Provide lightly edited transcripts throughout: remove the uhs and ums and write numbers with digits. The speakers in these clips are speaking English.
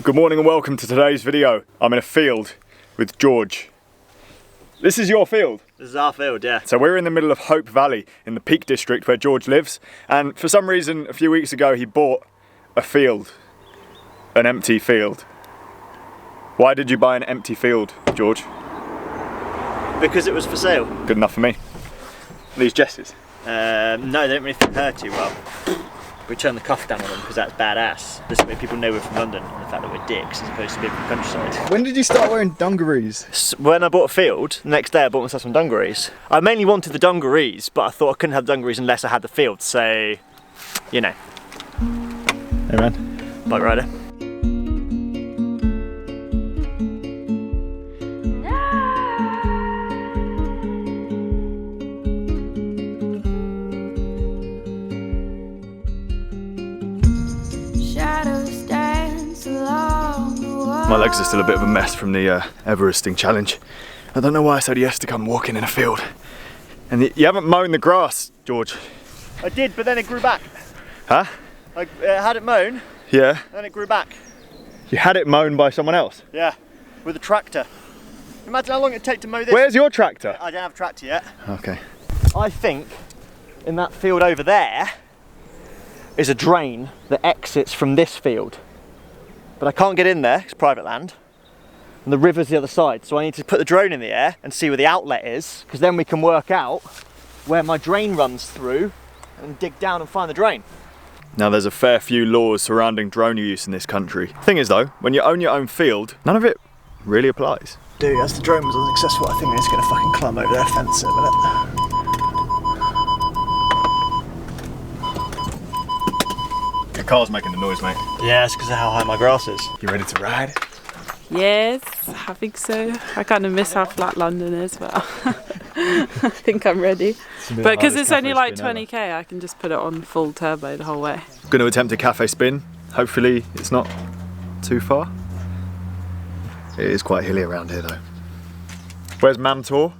Good morning and welcome to today's video. I'm in a field with George. This is your field? This is our field, yeah. So we're in the middle of Hope Valley in the Peak District where George lives, and for some reason a few weeks ago he bought a field, an empty field. Why did you buy an empty field, George? Because it was for sale. Good enough for me. These Jesses? No, they don't really fit her too well. We turn the cuff down on them because that's badass. This way people know we're from London and the fact that we're dicks as opposed to being from countryside. When did you start wearing dungarees? When I bought a field, the next day I bought myself some dungarees. I mainly wanted the dungarees, but I thought I couldn't have dungarees unless I had the field, so, you know. Hey man. Bike rider. My legs are still a bit of a mess from the Everesting challenge. I don't know why I said yes to come walking in a field. And you haven't mown the grass, George. I did, but then it grew back. Huh? I had it mown, Yeah. then it grew back. You had it mown by someone else? Yeah, with a tractor. Imagine how long it'd take to mow this. Where's your tractor? I don't have a tractor yet. Okay. I think in that field over there is a drain that exits from this field. But I can't get in there, it's private land. And the river's the other side, so I need to put the drone in the air and see where the outlet is, because then we can work out where my drain runs through and dig down and find the drain. Now there's a fair few laws surrounding drone use in this country. Thing is though, when you own your own field, none of it really applies. Dude, as the drone was unsuccessful, I think I'm just going to fucking climb over their fence in a minute. Your car's making the noise, mate. Yeah, it's because of how high my grass is. You ready to ride? Yes, I think so. I kind of miss how flat London is, but I think I'm ready. But because it's only like 20k, I can just put it on full turbo the whole way. I'm going to attempt a cafe spin. Hopefully it's not too far. It is quite hilly around here though. Where's Mamtor?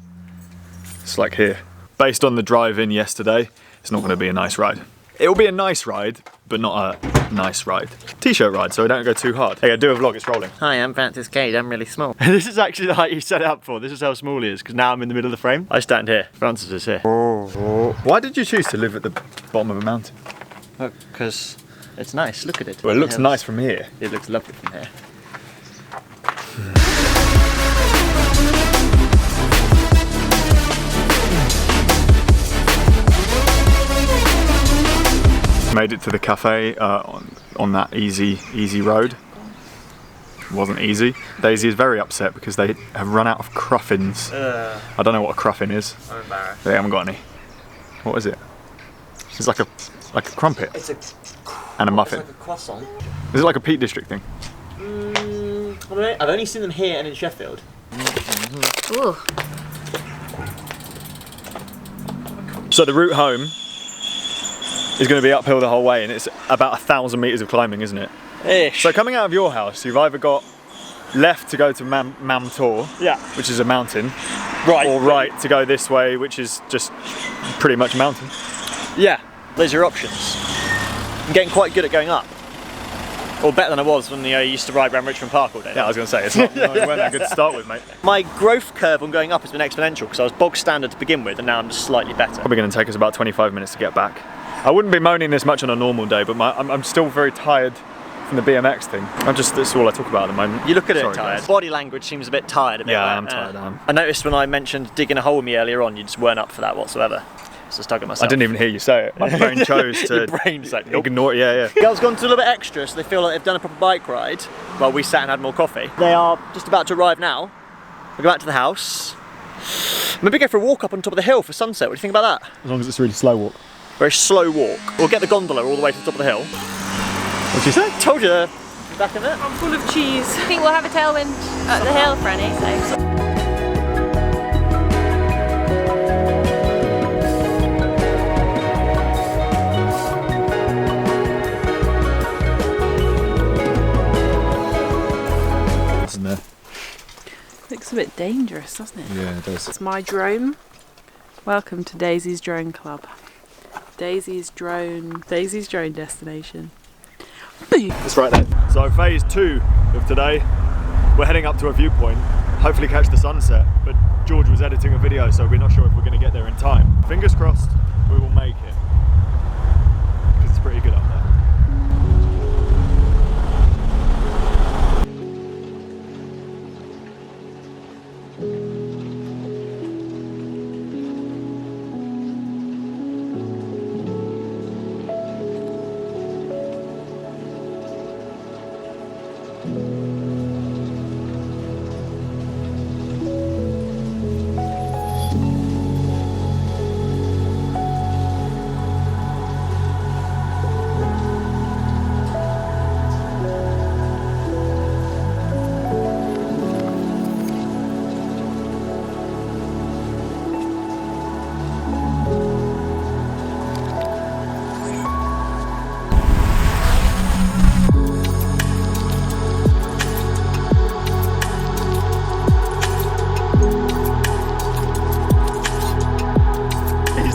It's like here. Based on the drive-in yesterday, it's not going to be a nice ride. It will be a nice ride, but not a nice ride. T-shirt ride, so I don't go too hard. Hey, I do a vlog, it's rolling. Hi, I'm Attacus CADE, I'm really small. This is actually the height you set it up for. This is how small he is, because now I'm in the middle of the frame. I stand here, Francis is here. Why did you choose to live at the bottom of a mountain? Because it's nice, look at it. Well, it looks nice from here. It looks lovely from here. Made it to the cafe on that easy road. It wasn't easy. Daisy is very upset because they have run out of cruffins. I don't know what a cruffin is. I'm embarrassed. They haven't got any. What is it? It's like a crumpet. It's a and a muffin. It's like a croissant. Is it like a Peak District thing? I've only seen them here and in Sheffield. Ooh. So the route home is going to be uphill the whole way, and it's about 1,000 meters of climbing, isn't it? Ish. So coming out of your house, you've either got left to go to Mamtor, Yeah. which is a mountain, Right. or right to go this way, which is just pretty much a mountain. Yeah. Those are your options. I'm getting quite good at going up. Or better than I was when I used to ride around Richmond Park all day. Yeah, I was going to say, it's not you weren't that good to start with, mate. My growth curve on going up has been exponential because I was bog standard to begin with and now I'm just slightly better. Probably going to take us about 25 minutes to get back. I wouldn't be moaning this much on a normal day, but I'm still very tired from the BMX thing. That's all I talk about at the moment. You look at it Sorry, tired. guys. Body language seems a bit tired. A bit Yeah, like, I am tired. I noticed when I mentioned digging a hole with me earlier on, you just weren't up for that whatsoever. So I stuck at myself. I didn't even hear you say it. My brain chose to Your brain's like, nope. ignore it. Yeah. Girls gone to a little bit extra, so they feel like they've done a proper bike ride while we sat and had more coffee. They are just about to arrive now. We'll go back to the house. Maybe go for a walk up on top of the hill for sunset. What do you think about that? As long as it's a really slow walk. Very slow walk. We'll get the gondola all the way to the top of the hill. What'd you say? Told you, back in it. I'm full of cheese. I think we'll have a tailwind at the hill, Franny, so. Isn't there? Looks a bit dangerous, doesn't it? Yeah, it does. It's my drone. Welcome to Daisy's Drone Club. Daisy's drone destination. It's right there. So phase 2 of today, we're heading up to a viewpoint, hopefully catch the sunset, but George was editing a video, so we're not sure if we're going to get there in time. Fingers crossed we will make it, because it's pretty good up there.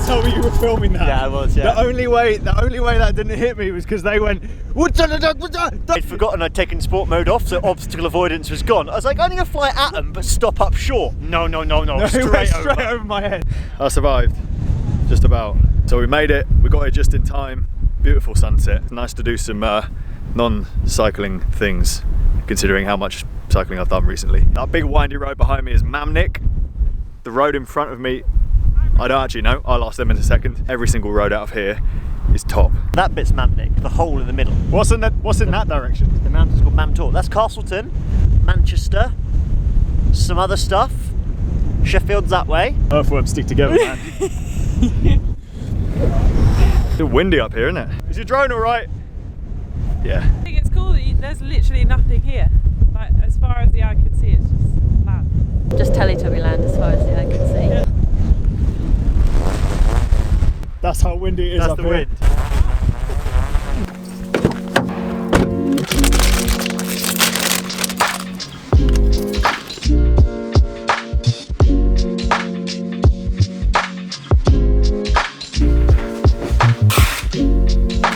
Told me you were filming that. Yeah, I was, yeah. The only way that didn't hit me was because they went, I'd forgotten I'd taken sport mode off, so obstacle avoidance was gone. I was like, I'm gonna fly at them, but stop up short. No, straight over my head. I survived, just about. So we made it, we got here just in time. Beautiful sunset. Nice to do some non-cycling things, considering how much cycling I've done recently. That big windy road behind me is Mamnik. The road in front of me, I don't actually know, I'll ask them in a second. Every single road out of here is top. That bit's Mamnik, the hole in the middle. What's in that direction? The mountain's called Mamtor. That's Castleton, Manchester, some other stuff. Sheffield's that way. Earthworms stick together, man. It's windy up here, isn't it? Is your drone alright? Yeah. I think it's cool that there's literally nothing here. Like, as far as the eye can see, it's just land. Just Teletubby land as far as the eye can see. Yeah. That's how windy it is up here. Wind.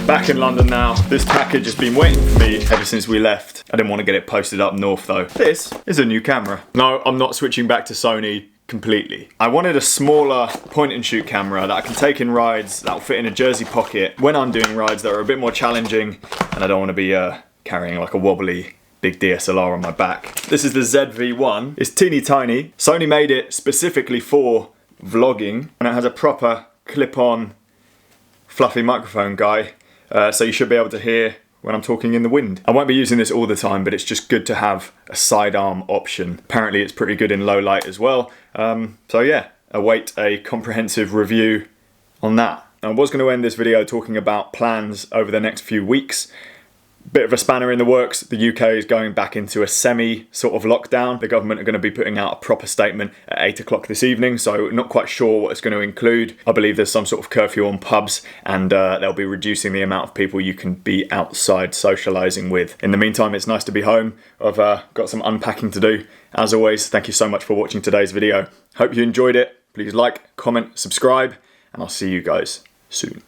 Back in London now. This package has been waiting for me ever since we left. I didn't want to get it posted up north though. This is a new camera. No, I'm not switching back to Sony completely. I wanted a smaller point and shoot camera that I can take in rides, that'll fit in a jersey pocket when I'm doing rides that are a bit more challenging, and I don't want to be carrying like a wobbly big DSLR on my back. This is the ZV-1. It's teeny tiny. Sony made it specifically for vlogging, and it has a proper clip-on fluffy microphone guy, so you should be able to hear when I'm talking in the wind. I won't be using this all the time, but it's just good to have a sidearm option. Apparently it's pretty good in low light as well. So yeah, await a comprehensive review on that. I was going to end this video talking about plans over the next few weeks. Bit of a spanner in the works. The UK is going back into a semi sort of lockdown. The government are going to be putting out a proper statement at 8 o'clock this evening, so not quite sure what it's going to include. I believe there's some sort of curfew on pubs, and they'll be reducing the amount of people you can be outside socialising with. In the meantime, it's nice to be home. I've got some unpacking to do. As always, thank you so much for watching today's video. Hope you enjoyed it. Please like, comment, subscribe, and I'll see you guys soon.